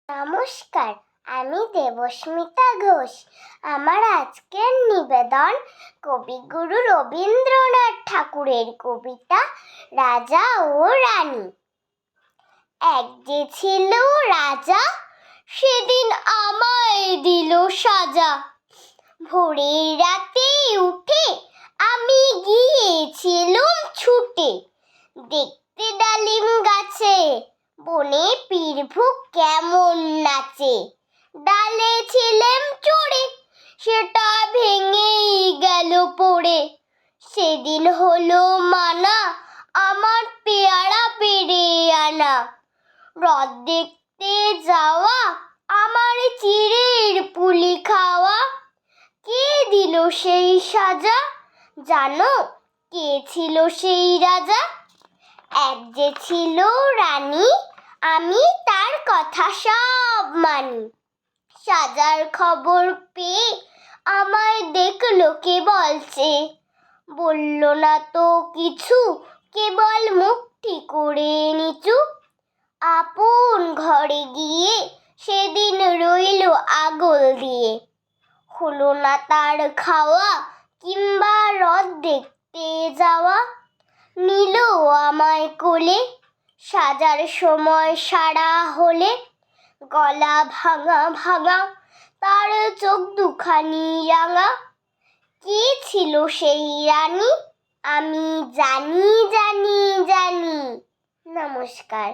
নমস্কার, আমি দেবস্মিতা ঘোষ। আমার আজকের নিবেদন কবিগুরু রবীন্দ্রনাথ ঠাকুরের কবিতা রাজা ও রানী। এক যে ছিল রাজা, সেদিন আমায় দিল সাজা। ভোরের রাতে উঠে আমি গিয়েছিলুম ছুটে, দেখতে ডালিম গাছে বনে পীরভূক কেমন নাচে। ডালে ছিলেম চড়ে, সেটা ভেঙেই গেল পড়ে। সেদিন হলো মানা আমার পেয়ারা পেড়ে আনা। রথ দেখতে যাওয়া আমার চিড়ের পুলি খাওয়া। কে দিল সেই সাজা, জানো কে ছিল সেই রাজা? এক যে ছিল রানী, আমি তার কথা সব মানি। সাজার খবর পেয়ে আমায় দেখলো কে বলছে, বলল না তো কিছু, কেবল মুখটি করে নিচু। আপন ঘরে গিয়ে সেদিন রইল আগল দিয়ে, হলো না তার খাওয়া কিংবা রথ দেখতে যাওয়া। নিল আমায় কোলে, সাজার সময় সারা হলে। গলা ভাঙা ভাঙা, তার চোখ দুখানি রাঙা। কে ছিল সেই রানী, আমি জানি জানি জানি। নমস্কার।